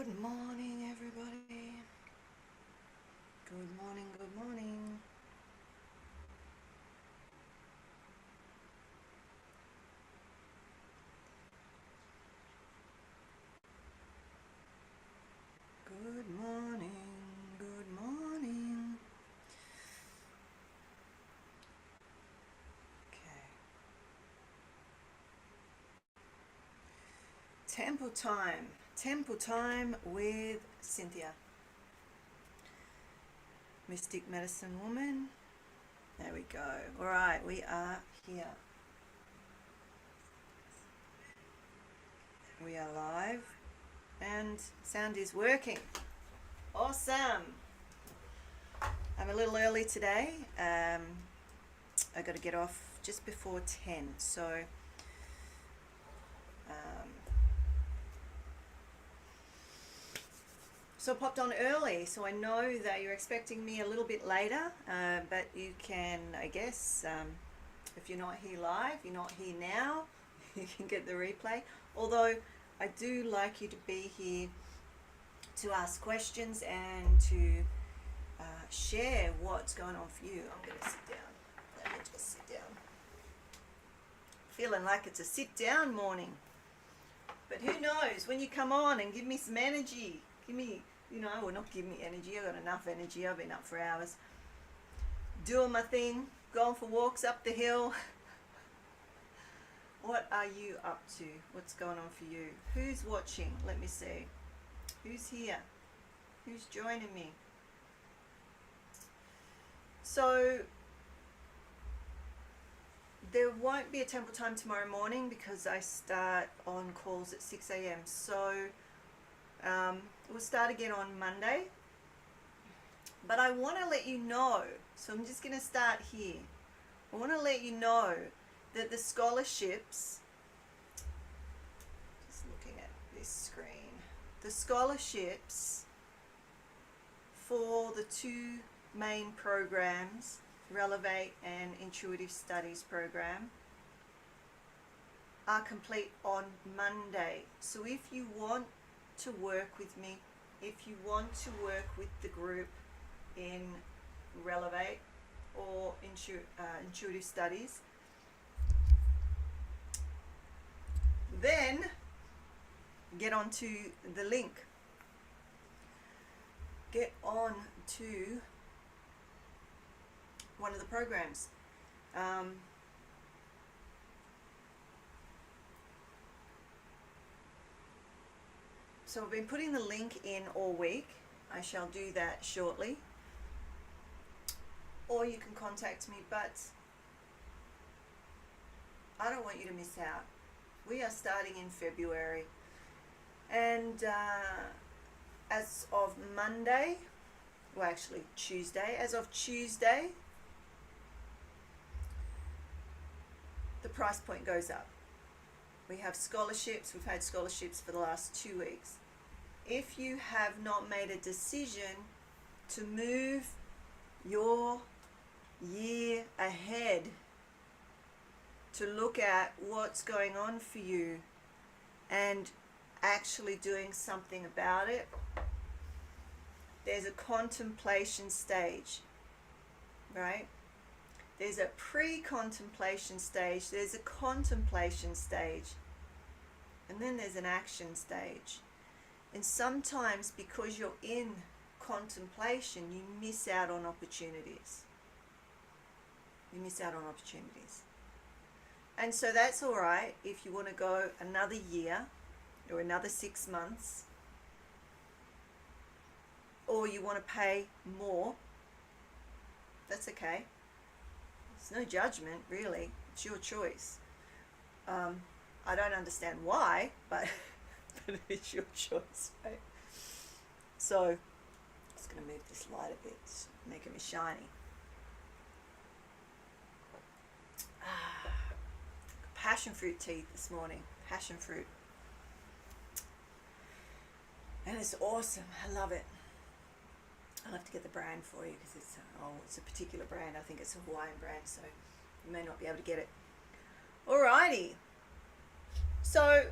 Good morning, everybody. Good morning, good morning. Good morning, good morning. Okay. Temple time. Temple time with Cynthia. Mystic Medicine Woman. There we go. All right, we are here. We are live and sound is working. Awesome. I'm a little early today. I got to get off just before 10, so I popped on early, so I know that you're expecting me a little bit later, but you can, I guess, if you're not here live, you're not here now, you can get the replay. Although I do like you to be here to ask questions and to share what's going on for you. I'm going to sit down. Let me just sit down. Feeling like it's a sit down morning. But who knows, when you come on and give me some energy, give me, well, not give me energy, I've got enough energy, I've been up for hours, doing my thing, going for walks up the hill. What are you up to? What's going on for you? Who's watching? Let me see. Who's here? Who's joining me? So there won't be a temple time tomorrow morning because I start on calls at 6 a.m. So we'll start again on Monday. But I want to let you know, so I'm just going to start here. I want to let you know that the scholarships, just looking at this screen, the scholarships for the two main programs, Relevate and Intuitive Studies program, are complete on Monday. So if you want to work with me, if you want to work with the group in Relevate or Intuitive Studies, then get onto the link. Get on to one of the programs. So I've been putting the link in all week. I shall do that shortly. Or you can contact me, but I don't want you to miss out. We are starting in February, and as of Monday, well actually Tuesday, as of Tuesday, the price point goes up. We have scholarships, we've had scholarships for the last 2 weeks. If you have not made a decision to move your year ahead, to look at what's going on for you and actually doing something about it, there's a contemplation stage, right? There's a pre-contemplation stage, there's a contemplation stage, and then there's an action stage. And sometimes because you're in contemplation, you miss out on opportunities. You miss out on opportunities. And so that's all right if you want to go another year or another 6 months, or you want to pay more. That's okay. There's no judgment, really. It's your choice. I don't understand why, but it's your choice, right? So I'm just going to move this light a bit, making me shiny. Passion fruit tea this morning. Passion fruit. And it's awesome. I love it. I'll have to get the brand for you because it's a particular brand. I think it's a Hawaiian brand, so you may not be able to get it. Alrighty. So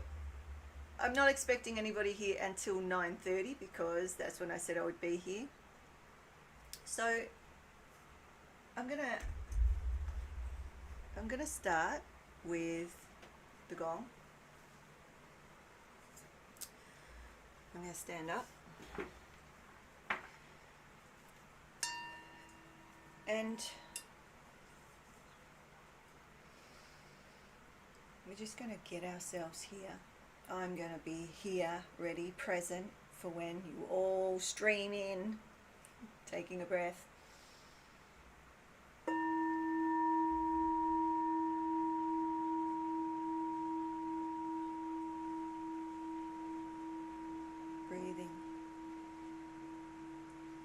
I'm not expecting anybody here until 9:30 because that's when I said I would be here. So I'm gonna start with the gong. I'm gonna stand up. And we're just going to get ourselves here. I'm going to be here, ready, present for when you all stream in, taking a breath. Breathing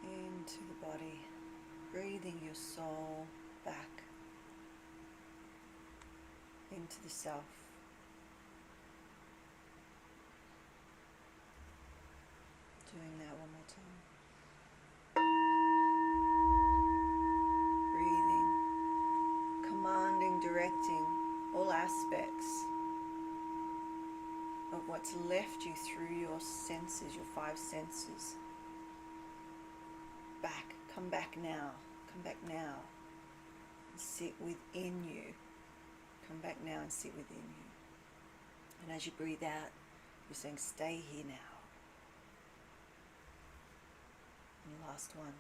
into the body, breathing your soul back into the self. Doing that one more time. Breathing, commanding, directing all aspects of what's left you through your senses, your five senses. Back, come back now, come back now. And sit within you. Come back now and sit within you. And as you breathe out, you're saying, stay here now. And last one.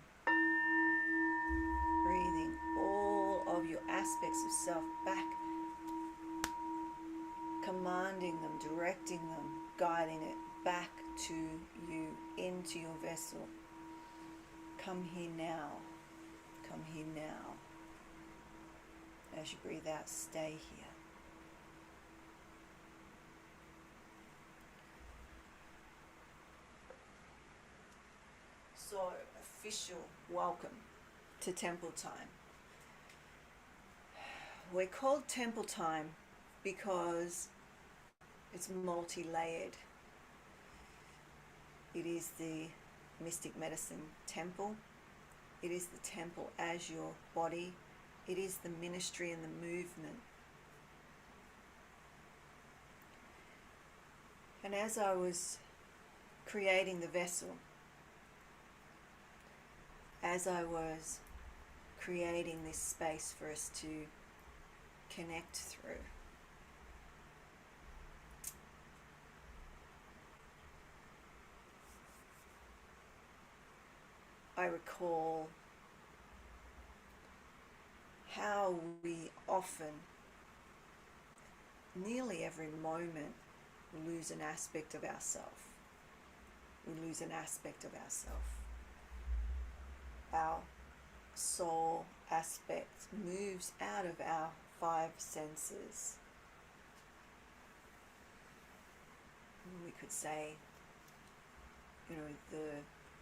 Breathing all of your aspects of self back, commanding them, directing them, guiding it back to you, into your vessel. Come here now. Come here now. As you breathe out, stay here. So, official welcome to Temple Time. We're called Temple Time because it's multi-layered. It is the mystic medicine temple. It is the temple as your body. It is the ministry and the movement. And as I was creating the vessel, as I was creating this space for us to connect through, I recall how we often, nearly every moment, lose an aspect of ourself. We lose an aspect of ourself. Our soul aspect moves out of our five senses. We could say,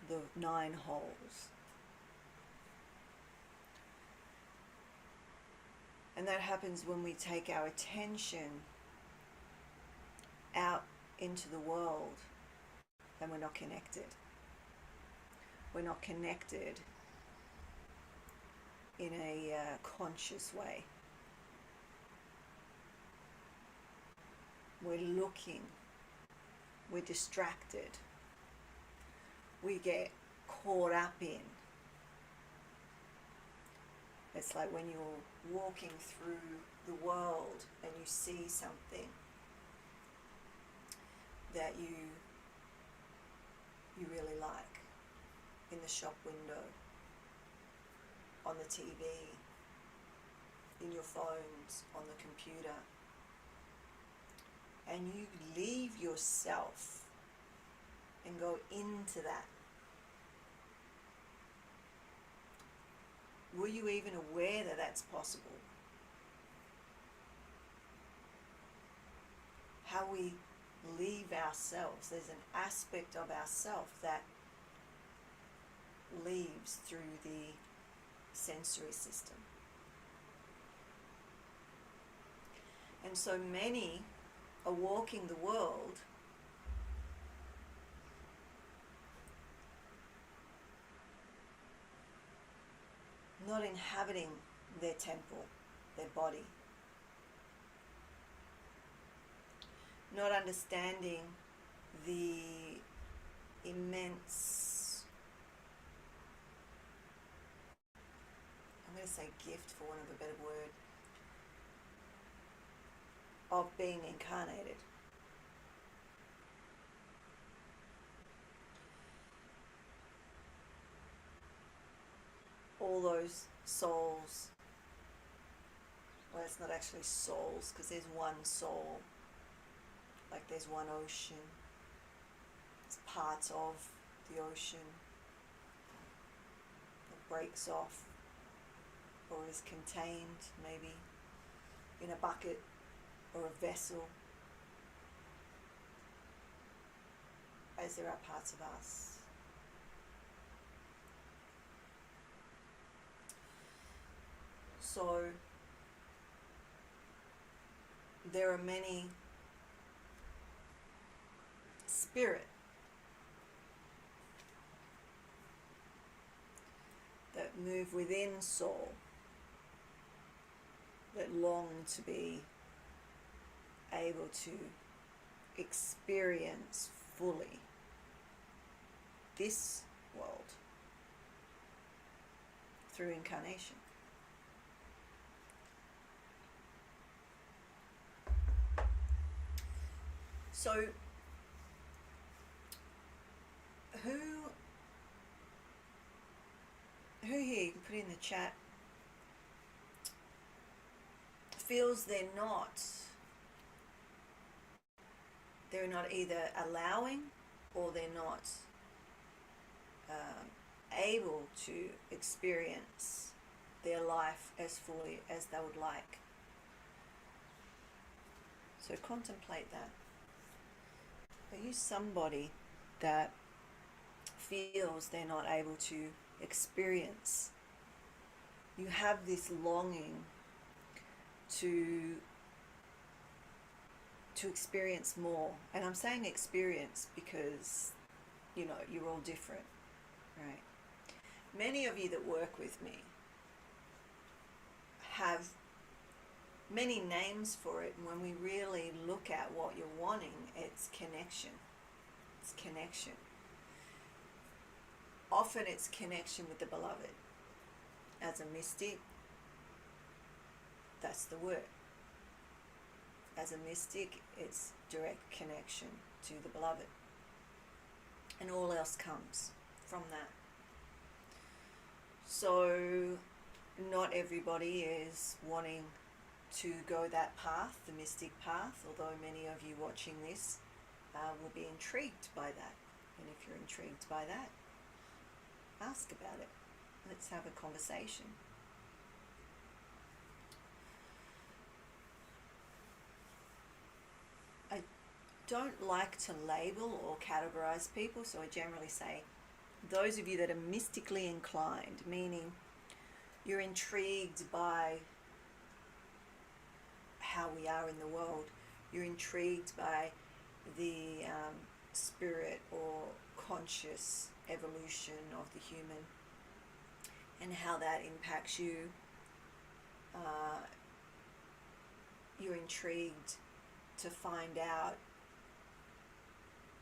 the 9 holes. And that happens when we take our attention out into the world and we're not connected. We're not connected in a conscious way. We're looking, we're distracted, we get caught up in. It's like when you're walking through the world and you see something that you really like in the shop window, on the TV, in your phones, on the computer, and you leave yourself and go into that. Were you even aware that that's possible? How we leave ourselves. There's an aspect of ourself that leaves through the sensory system. And so many are walking the world not inhabiting their temple, their body, not understanding the immense, I'm going to say gift for want of a better word, of being incarnated. All those souls, well, it's not actually souls because there's one soul, like there's one ocean, it's parts of the ocean that breaks off or is contained maybe in a bucket or a vessel, as there are parts of us. So there are many spirit that move within soul, that long to be able to experience fully this world through incarnation. So who here, you can put in the chat, feels they're not either allowing or they're not able to experience their life as fully as they would like. So contemplate that. Are you somebody that feels they're not able to experience? You have this longing to experience more. And I'm saying experience because, you know, you're all different, right? Many of you that work with me have many names for it, and when we really look at what you're wanting, it's connection. It's connection. Often it's connection with the beloved. As a mystic, that's the word. As a mystic, it's direct connection to the beloved. And all else comes from that. So not everybody is wanting to go that path, the mystic path, although many of you watching this will be intrigued by that. And if you're intrigued by that, ask about it. Let's have a conversation. I don't like to label or categorize people, so I generally say those of you that are mystically inclined, meaning you're intrigued by how we are in the world, you're intrigued by the spirit or conscious evolution of the human and how that impacts you. You're intrigued to find out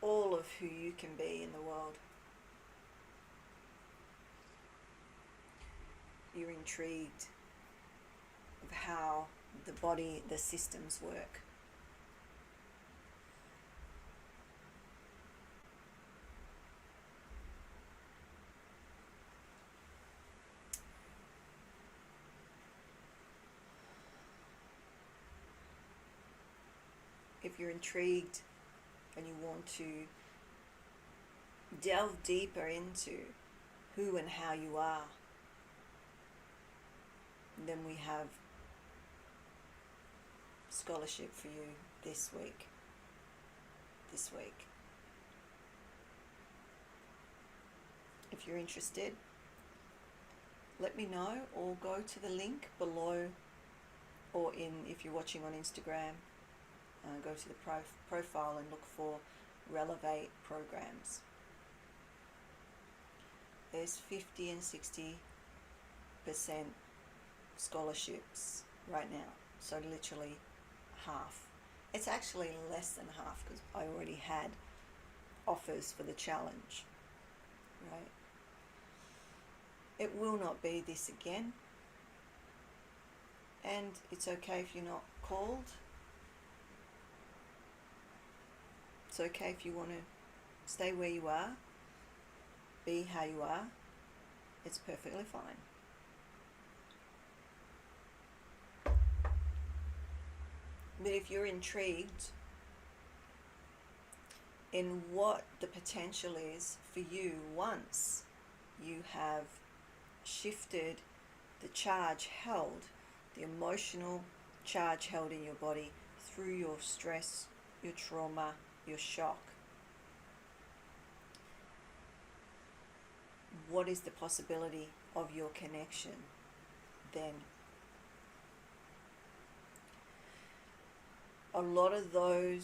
all of who you can be in the world. You're intrigued of how the body, the systems work. If you're intrigued and you want to delve deeper into who and how you are, then we have scholarship for you this week. If you're interested, let me know, or go to the link below, or if you're watching on Instagram, go to the profile and look for Relevate programs. There's 50 and 60% scholarships right now, so literally half. It's actually less than half because I already had offers for the challenge, right? It will not be this again. And it's okay if you're not called. It's okay if you want to stay where you are, be how you are. It's perfectly fine. But if you're intrigued in what the potential is for you once you have shifted the charge held, the emotional charge held in your body through your stress, your trauma, your shock, what is the possibility of your connection then? A lot of the,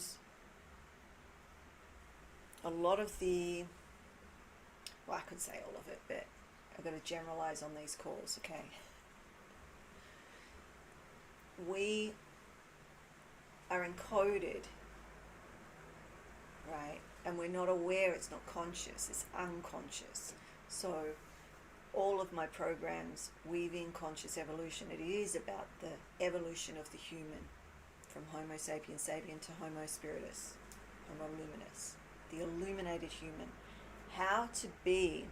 well, I could say all of it, but I've got to generalize on these calls, okay? We are encoded, right? And we're not aware, it's not conscious, it's unconscious. So all of my programs weave in conscious evolution. It is about the evolution of the human, from Homo sapiens sapien to Homo spiritus, Homo luminous, the illuminated human. How to be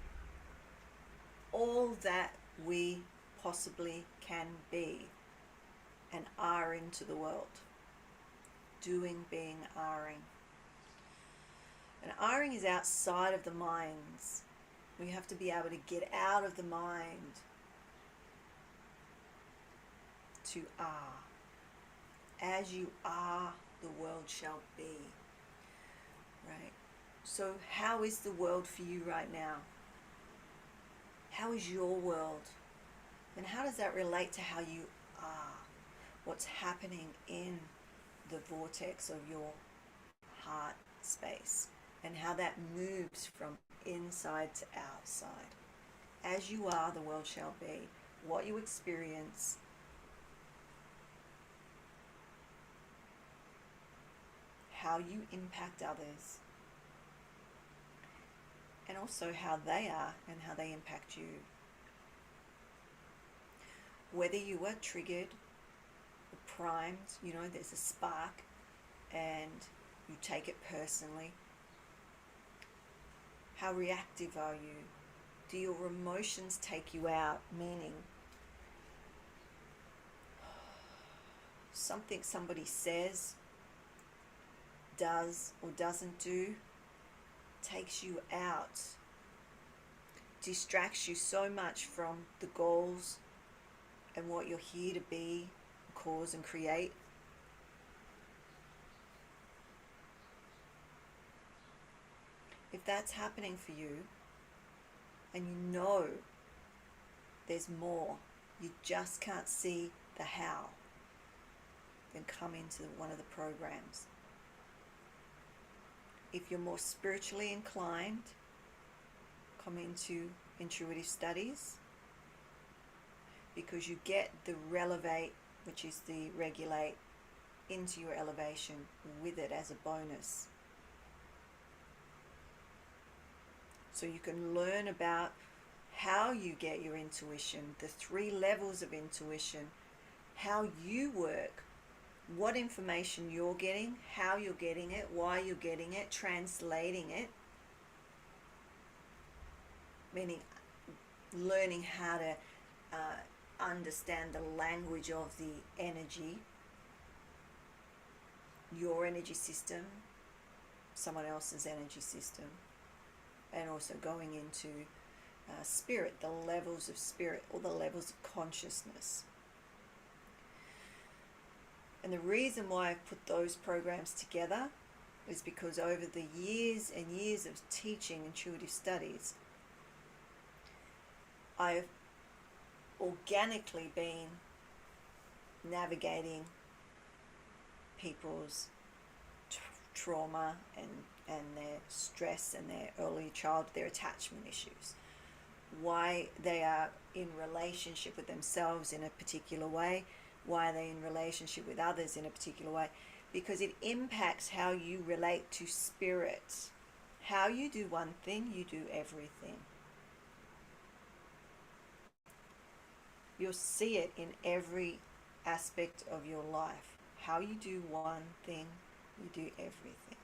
all that we possibly can be and are into the world. Doing, being, are-ing. And are-ing is outside of the minds. We have to be able to get out of the mind to are. As you are, the world shall be. Right? So how is the world for you right now? How is your world? And how does that relate to how you are? What's happening in the vortex of your heart space? And how that moves from inside to outside. As you are, the world shall be. What you experience, how you impact others, and also how they are and how they impact you. Whether you were triggered or primed, there's a spark and you take it personally. How reactive are you? Do your emotions take you out? Meaning, something somebody says, does or doesn't do, takes you out, distracts you so much from the goals and what you're here to be, cause and create. If that's happening for you, and you know there's more, you just can't see the how, then come into one of the programs. If you're more spiritually inclined, come into intuitive studies, because you get the relevate, which is the regulate, into your elevation with it as a bonus. So you can learn about how you get your intuition, the 3 levels of intuition, how you work, what information you're getting, how you're getting it, why you're getting it, translating it, meaning learning how to understand the language of the energy, your energy system, someone else's energy system, and also going into spirit, the levels of spirit, or the levels of consciousness. And the reason why I've put those programs together is because over the years and years of teaching intuitive studies, I've organically been navigating people's trauma and their stress and their early childhood, their attachment issues, why they are in relationship with themselves in a particular way, why they're in relationship with others in a particular way, because it impacts how you relate to spirit. How you do one thing, you do everything. You'll see it in every aspect of your life. How you do one thing, you do everything.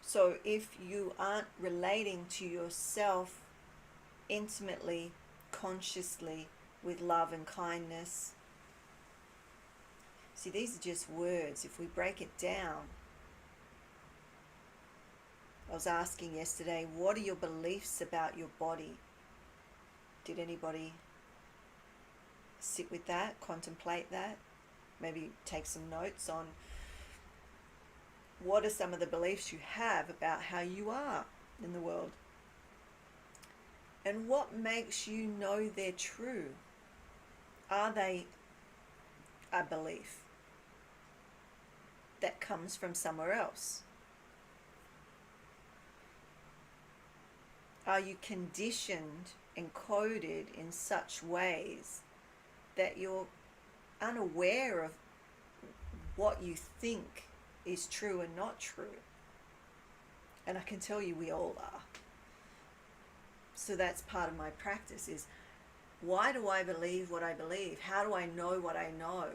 So if you aren't relating to yourself intimately, consciously, with love and kindness, see, these are just words. If we break it down, I was asking yesterday, what are your beliefs about your body? Did anybody sit with that, contemplate that? Maybe take some notes on what are some of the beliefs you have about how you are in the world? And what makes you know they're true? Are they a belief that comes from somewhere else? Are you conditioned and coded in such ways that you're unaware of what you think is true and not true? And I can tell you we all are. So that's part of my practice, is why do I believe what I believe? How do I know what I know?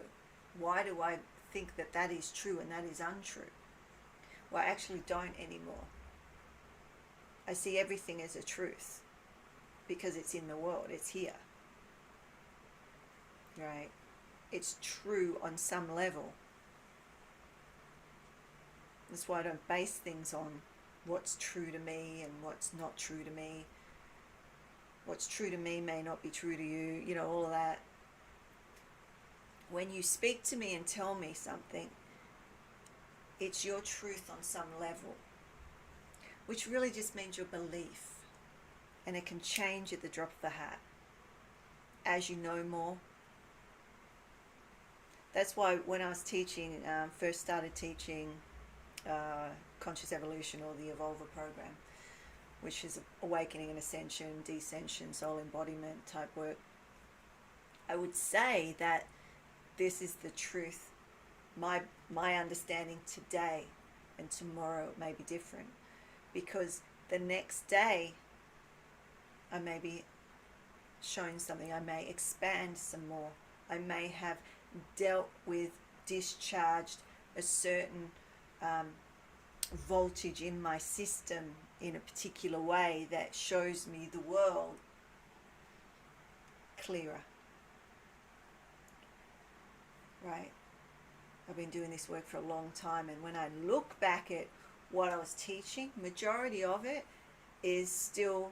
Why do I think that that is true and that is untrue? Well, I actually don't anymore. I see everything as a truth because it's in the world, it's here. Right? It's true on some level. That's why I don't base things on what's true to me and what's not true to me. What's true to me may not be true to you, you know, all of that. When you speak to me and tell me something, it's your truth on some level, which really just means your belief. And it can change at the drop of a hat as you know more. That's why when I was teaching, first started teaching Conscious Evolution, or the Evolver program, which is awakening and ascension, descension, soul embodiment type work, I would say that this is the truth. My understanding today and tomorrow may be different, because the next day I may be shown something, I may expand some more, I may have dealt with, discharged a certain voltage in my system in a particular way that shows me the world clearer. Right? I've been doing this work for a long time, and when I look back at what I was teaching, majority of it is still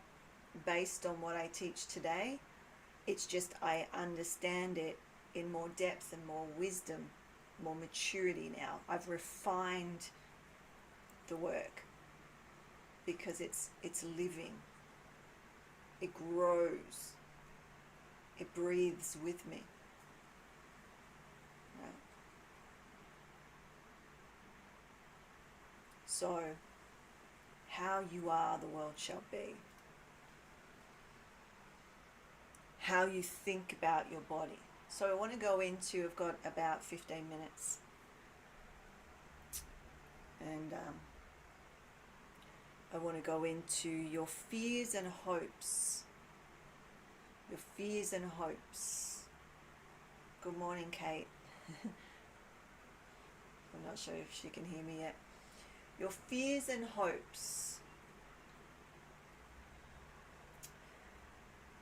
based on what I teach today. It's just I understand it in more depth and more wisdom, more maturity now. I've refined the work because it's living. It grows. It breathes with me. Right? So, how you are, the world shall be. How you think about your body. So I want to go into, I've got about 15 minutes. And I want to go into your fears and hopes. Your fears and hopes. Good morning, Kate. I'm not sure if she can hear me yet. Your fears and hopes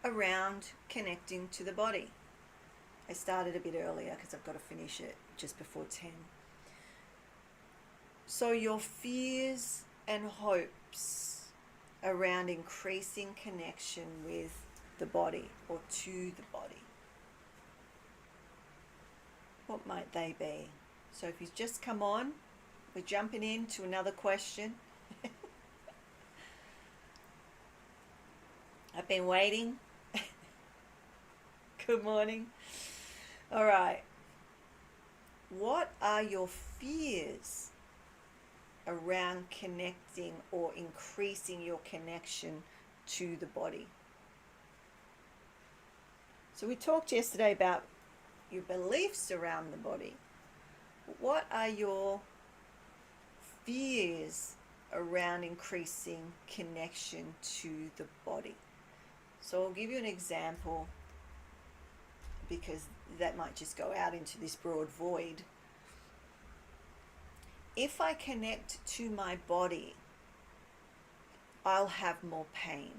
around connecting to the body. I started a bit earlier because I've got to finish it just before 10. So your fears and hopes around increasing connection with the body, or to the body. What might they be? So if you've just come on, we're jumping into another question. I've been waiting. Good morning. All right. What are your fears around connecting or increasing your connection to the body? So we talked yesterday about your beliefs around the body. What are your fears around increasing connection to the body? So I'll give you an example, because that might just go out into this broad void. If I connect to my body, I'll have more pain.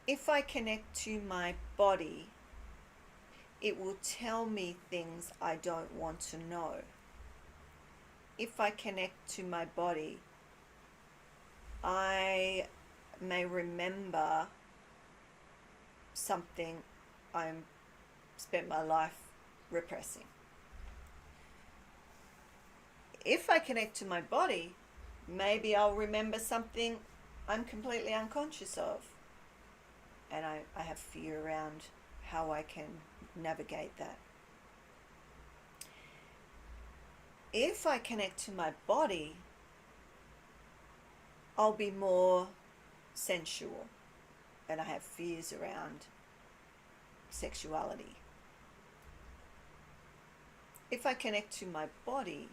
If I connect to my body, it will tell me things I don't want to know. If I connect to my body, I may remember something I spent my life repressing. If I connect to my body, maybe I'll remember something I'm completely unconscious of. And I have fear around how I can navigate that. If I connect to my body, I'll be more sensual, and I have fears around sexuality. If I connect to my body, ...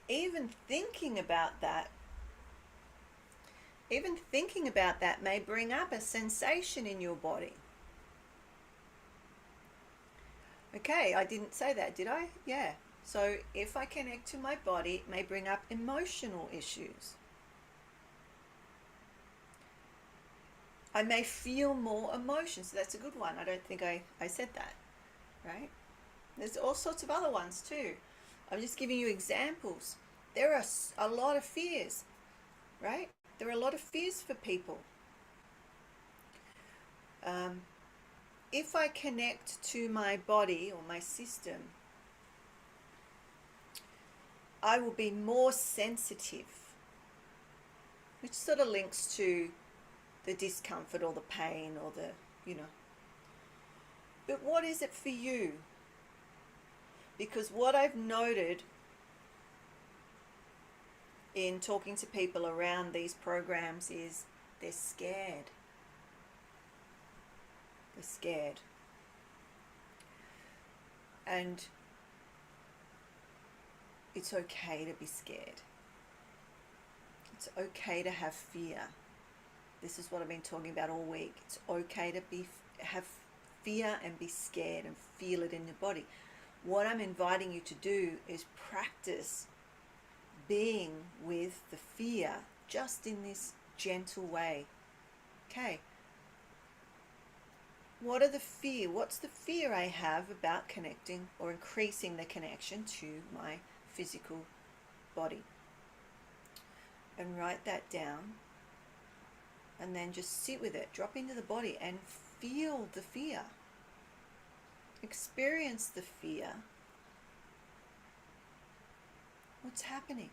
Even thinking about that may bring up a sensation in your body. Okay, I didn't say that, did I? Yeah. So if I connect to my body, it may bring up emotional issues. I may feel more emotions. So that's a good one. I don't think I said that, right? There's all sorts of other ones too. I'm just giving you examples. There are a lot of fears, right? There are a lot of fears for people. If I connect to my body or my system, I will be more sensitive, which sort of links to the discomfort or the pain or the, But what is it for you? Because what I've noted in talking to people around these programs is they're scared. They're scared. And it's okay to be scared. It's okay to have fear. This is what I've been talking about all week. It's okay to have fear and be scared and feel it in your body. What I'm inviting you to do is practice being with the fear just in this gentle way. Okay. What's the fear I have about connecting or increasing the connection to my physical body? And write that down. And then just sit with it. Drop into the body and feel the fear. Experience the fear. What's happening?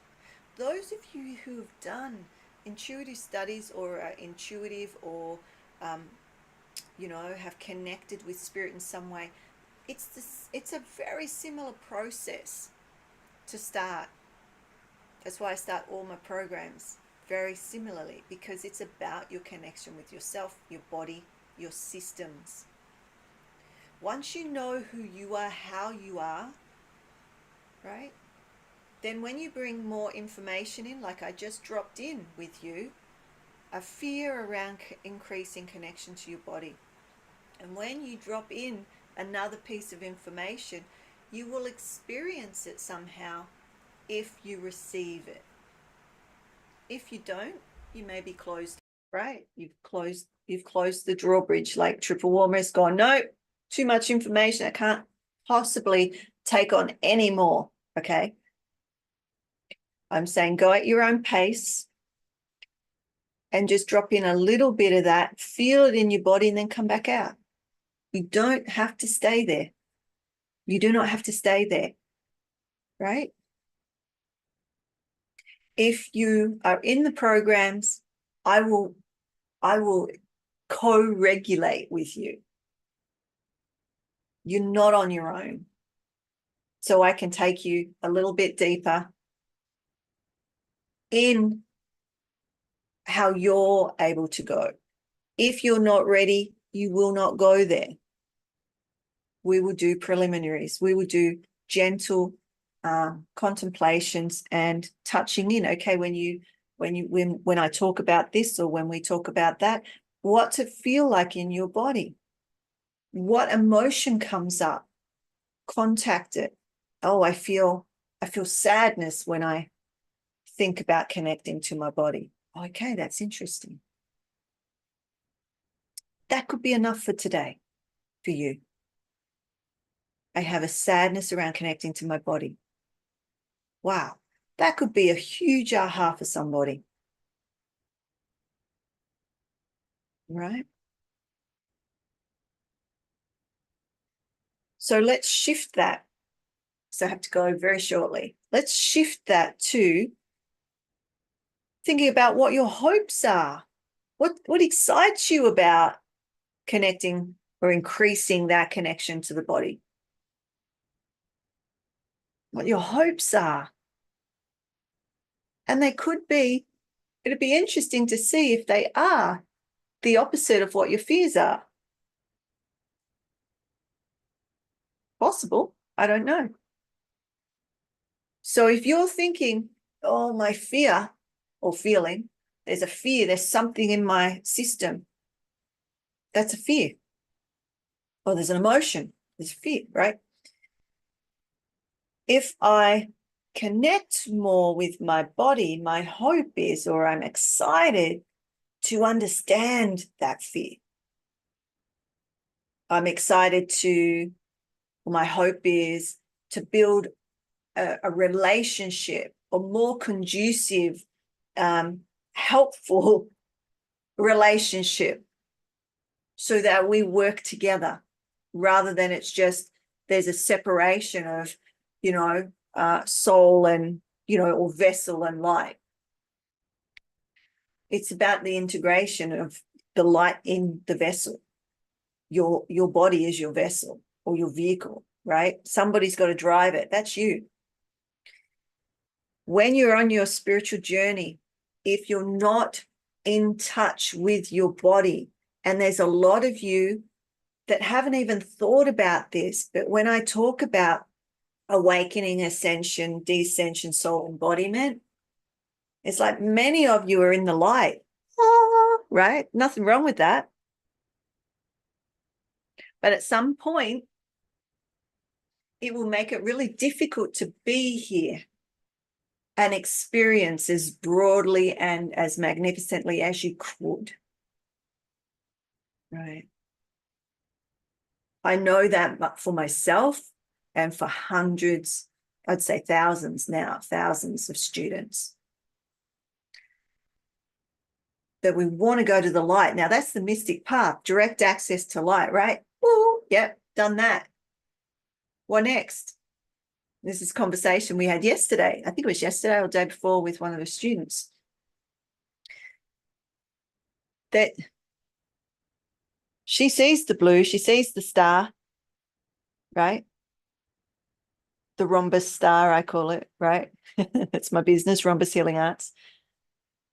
Those of you who have done intuitive studies or are intuitive or have connected with spirit in some way, it's a very similar process to start. That's why I start all my programs very similarly, because it's about your connection with yourself, your body, your systems. Once you know who you are, how you are, right? Then when you bring more information in, like I just dropped in with you, a fear around increasing connection to your body. And when you drop in another piece of information, you will experience it somehow if you receive it. If you don't, you may be closed, right? You've closed the drawbridge, like triple warmer's gone, no, too much information. I can't possibly take on any more, okay? I'm saying go at your own pace and just drop in a little bit of that, feel it in your body, and then come back out. You don't have to stay there. You do not have to stay there, right? If you are in the programs I will co-regulate with you. You're not on your own. So I can take you a little bit deeper in how you're able to go. If you're not ready, you will not go there. We will do preliminaries. We will do gentle contemplations and touching in. Okay, when I talk about this, or when we talk about that, what's it feel like in your body? What emotion comes up? Contact it. Oh, I feel sadness when I think about connecting to my body. Okay, that's interesting. That could be enough for today for you. I have a sadness around connecting to my body. Wow, that could be a huge aha for somebody. Right? So let's shift that. So I have to go very shortly. Let's shift that to thinking about what your hopes are. What excites you about connecting or increasing that connection to the body? What your hopes are. And they could be, it'd be interesting to see if they are the opposite of what your fears are. Possible. I don't know. So if you're thinking, oh, my fear or feeling, there's a fear, there's something in my system, that's a fear. Or there's an emotion, there's fear, right? If I connect more with my body, my hope is, or I'm excited to understand that fear. I'm excited to, my hope is to build a relationship, a more conducive, helpful relationship, so that we work together, rather than it's just there's a separation of, soul and, or vessel and light. It's about the integration of the light in the vessel. Your body is your vessel or your vehicle, right? Somebody's got to drive it. That's you. When you're on your spiritual journey, if you're not in touch with your body, and there's a lot of you that haven't even thought about this, but when I talk about awakening, ascension, descension, soul embodiment, it's like many of you are in the light. Right? Nothing wrong with that. But at some point, it will make it really difficult to be here and experience as broadly and as magnificently as you could. Right? I know that for myself and for hundreds, I'd say thousands now, thousands of students, that we want to go to the light. Now, that's the mystic path, direct access to light, right? Ooh, yep, done that. What next? This is conversation we had yesterday. I think it was yesterday or the day before with one of the students. That she sees the blue, she sees the star, right? The rhombus star, I call it, right? That's my business, Rhombus Healing Arts.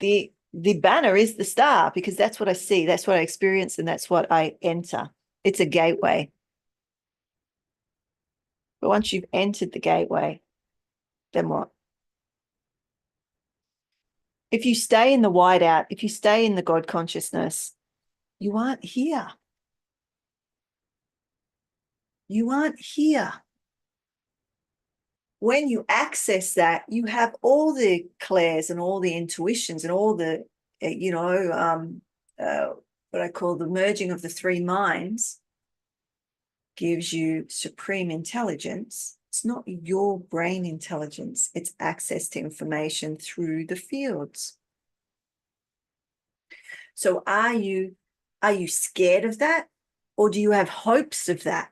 The banner is the star, because that's what I see, that's what I experience, and that's what I enter. It's a gateway. But once you've entered the gateway, then what? If you stay in the whiteout, if you stay in the God consciousness, you aren't here. You aren't here. When you access that, you have all the clairs and all the intuitions and all the, what I call the merging of the three minds gives you supreme intelligence. It's not your brain intelligence. It's access to information through the fields. So are you scared of that? Or do you have hopes of that?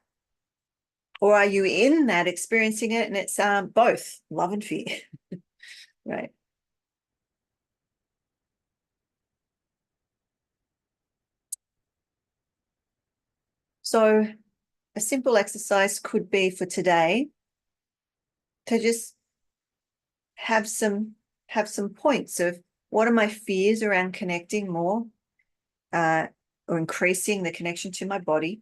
Or are you in that, experiencing it, and it's both love and fear, right? So a simple exercise could be for today to just have some points of what are my fears around connecting more or increasing the connection to my body,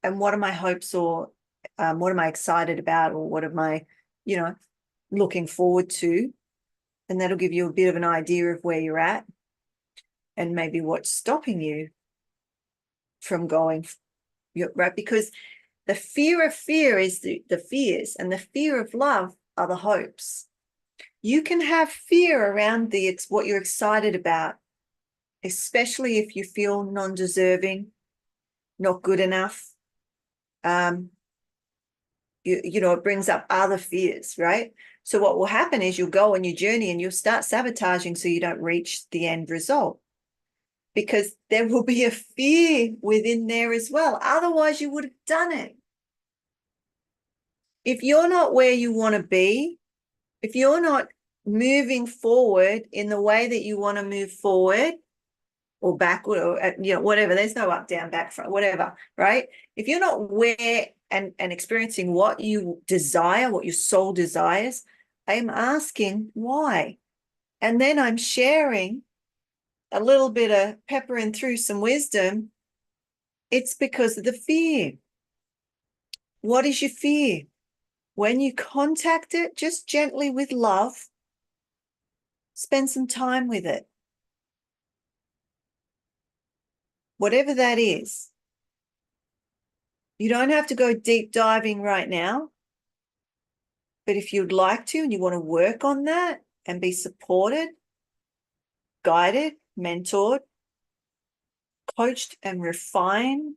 and what are my hopes, or what am I excited about, or what am I, looking forward to. And that'll give you a bit of an idea of where you're at and maybe what's stopping you from going, right? Because the fear of fear is the fears, and the fear of love are the hopes. You can have fear around what you're excited about, especially if you feel non-deserving, not good enough. It brings up other fears, right? So what will happen is you'll go on your journey and you'll start sabotaging so you don't reach the end result, because there will be a fear within there as well. Otherwise, you would have done it. If you're not where you want to be, if you're not moving forward in the way that you want to move forward, or backward, or whatever, there's no up, down, back, front, whatever, right? If you're not where and experiencing what you desire, what your soul desires, I am asking why. And then I'm sharing a little bit of peppering through some wisdom. It's because of the fear. What is your fear? When you contact it, just gently with love, spend some time with it. Whatever that is. You don't have to go deep diving right now, but if you'd like to and you want to work on that and be supported, guided, mentored, coached, and refine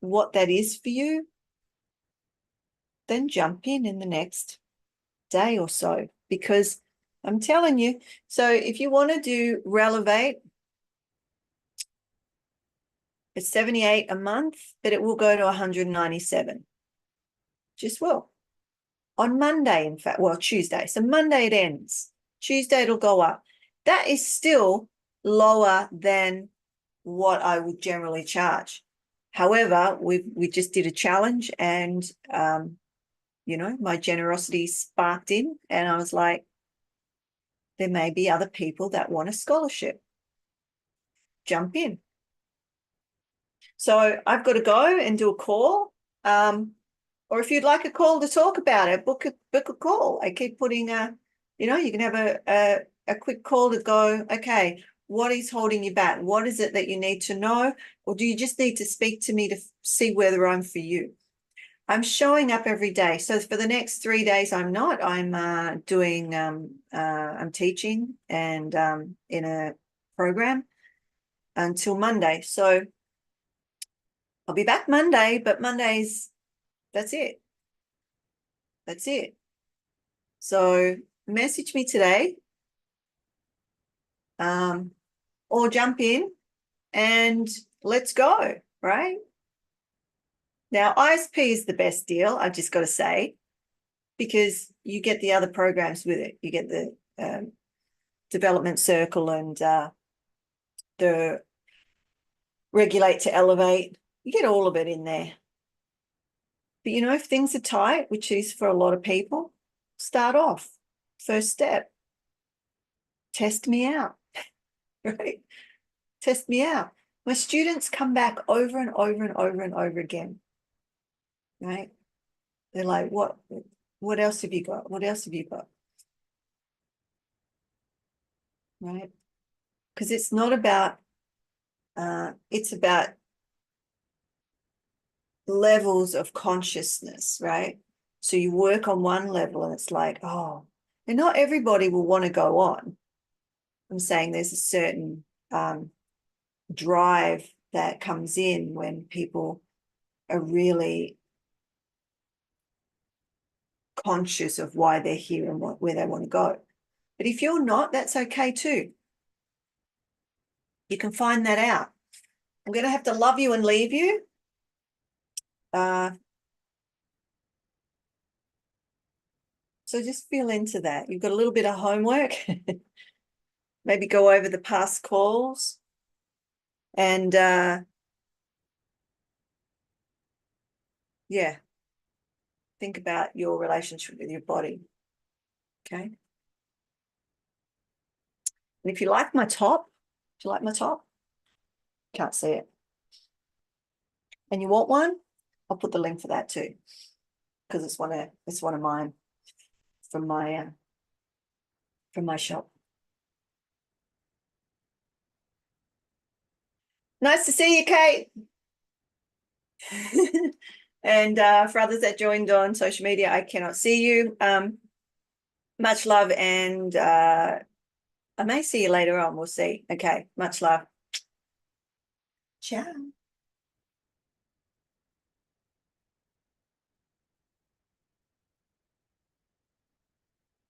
what that is for you, then jump in the next day or so, because I'm telling you. So if you want to do Relevate, it's $78 a month, but it will go to $197. Just will. On Monday, in fact, well, Tuesday. So Monday it ends. Tuesday it'll go up. That is still lower than what I would generally charge. However, we just did a challenge, and my generosity sparked in, and I was like, there may be other people that want a scholarship. Jump in. So I've got to go and do a call. Or if you'd like a call to talk about it, book a call. I keep putting you can have a quick call to go, okay, what is holding you back? What is it that you need to know? Or do you just need to speak to me to see whether I'm for you? I'm showing up every day. So for the next 3 days, I'm not. I'm doing, I'm teaching and in a program until Monday. So I'll be back Monday, but Mondays, that's it. That's it. So message me today, or jump in and let's go, right? Now, ISP is the best deal, I've just got to say, because you get the other programs with it. You get the Development Circle and the Regulate to Elevate. You get all of it in there. But, if things are tight, which is for a lot of people, start off. First step, test me out, right? Test me out. My students come back over and over and over and over again, right? They're like, what else have you got? What else have you got? Right? Because it's not about, it's about levels of consciousness, right? So you work on one level and it's like, oh, and not everybody will want to go on. I'm saying there's a certain drive that comes in when people are really conscious of why they're here and where they want to go. But if you're not, that's okay too. You can find that out. I'm going to have to love you and leave you. So just feel into that. You've got a little bit of homework. Maybe go over the past calls and yeah, think about your relationship with your body. Okay. And if you like my top, do you like my top? Can't see it. And you want one? I'll put the link for that too, because it's one of mine from my shop. Nice to see you, Kate. And for others that joined on social media, I cannot see you. Much love, and I may see you later on. We'll see. Okay, much love. Ciao.